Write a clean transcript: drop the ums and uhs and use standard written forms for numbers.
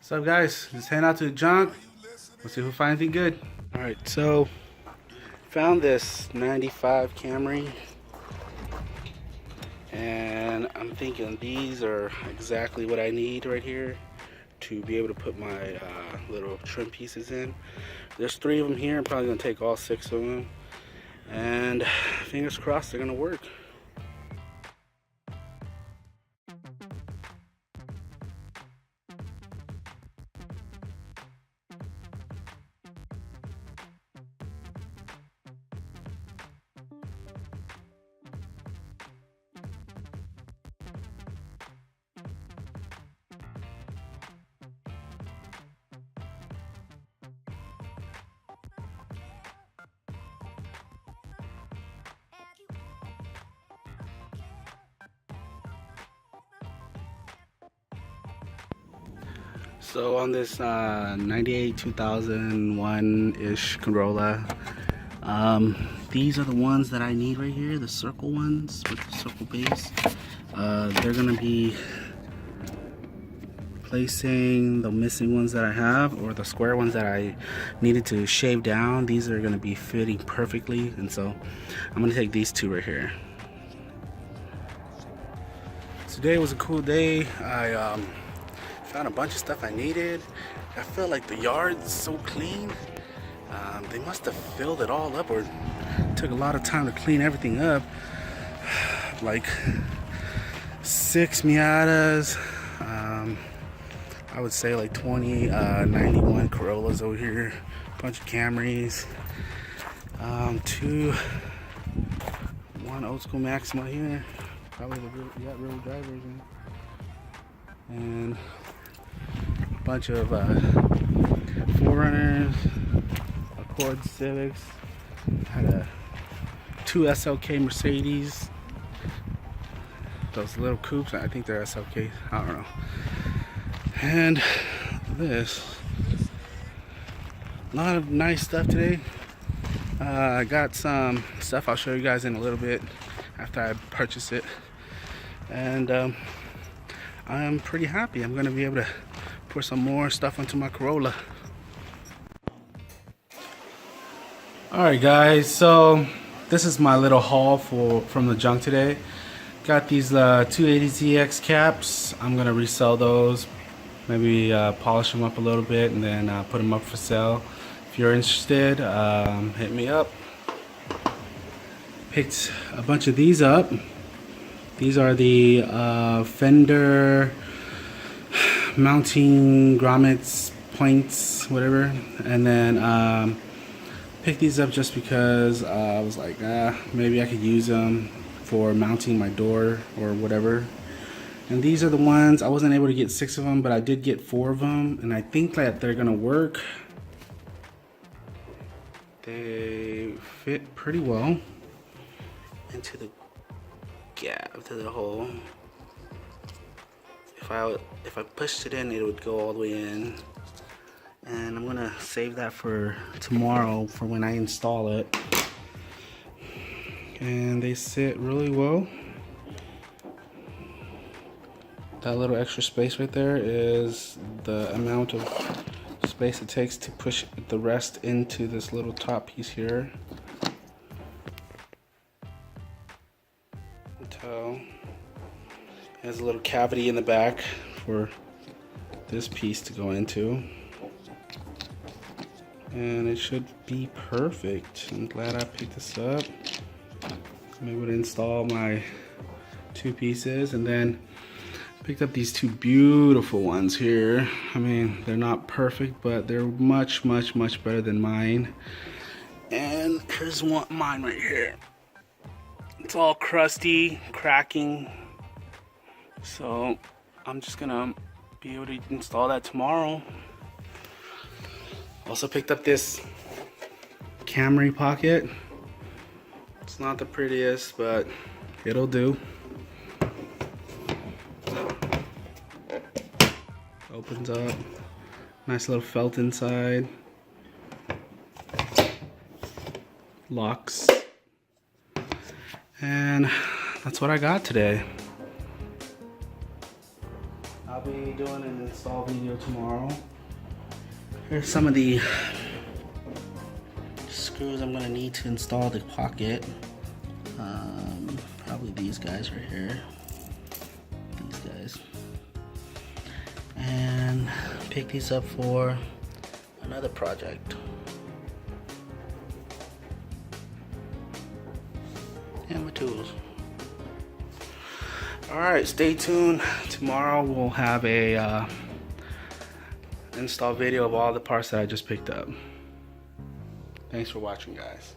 What's up, guys? Just heading out to the junk. Let's see if we find anything good. Alright, so found this 95 Camry, and I'm thinking these are exactly what I need right here to be able to put my little trim pieces in. There's 3 of them here. I'm probably gonna take all 6 of them, and fingers crossed they're gonna work. So on this 98 2001-ish Corolla, these are the ones that I need right here, the circle ones with the circle base. They're gonna be replacing the missing ones that I have, or the square ones that I needed to shave down. These are gonna be fitting perfectly, and so I'm gonna take these 2 right here. Today was a cool day. I found a bunch of stuff I needed. I felt like the yard's so clean. They must have filled it all up, or took a lot of time to clean everything up. Like 6 Miatas, I would say like 20 91 Corollas over here, a bunch of Camrys, 1 old school Maxima here, probably the real drive version, and a bunch of 4Runners, Accord Civics, had 2 SLK Mercedes, those little coupes, I think they're SLK, I don't know, and this, a lot of nice stuff today. I got some stuff I'll show you guys in a little bit after I purchase it, and I'm pretty happy. I'm gonna be able to put some more stuff onto my Corolla. Alright guys, so this is my little haul from the junk today. Got these 280ZX caps. I'm gonna resell those, maybe polish them up a little bit, and then put them up for sale. If you're interested, hit me up. Picked a bunch of these up. These are the fender mounting grommets, points, whatever, and then picked these up just because I was like, maybe I could use them for mounting my door or whatever. And these are the ones, I wasn't able to get 6 of them, but I did get 4 of them, and I think that they're gonna work. They fit pretty well into the gap, to the hole. If I pushed it in, it would go all the way in. And I'm gonna save that for tomorrow for when I install it. And they sit really well. That little extra space right there is the amount of space it takes to push the rest into this little top piece here. Until has a little cavity in the back for this piece to go into, and it should be perfect. I'm glad I picked this up. I'm able to install my 2 pieces, and then picked up these 2 beautiful ones here. I mean, they're not perfect, but they're much better than mine. And here's mine right here. It's all crusty, cracking. So I'm just gonna be able to install that tomorrow. Also picked up this Camry pocket. It's not the prettiest, but it'll do. Opens up, nice little felt inside, locks, and that's what I got today. How be doing an install video tomorrow. Here's some of the screws I'm gonna need to install the pocket. Probably these guys right here. These guys. And pick these up for another project. And my tools. Alright, stay tuned. Tomorrow we'll have a install video of all the parts that I just picked up. Thanks for watching, guys.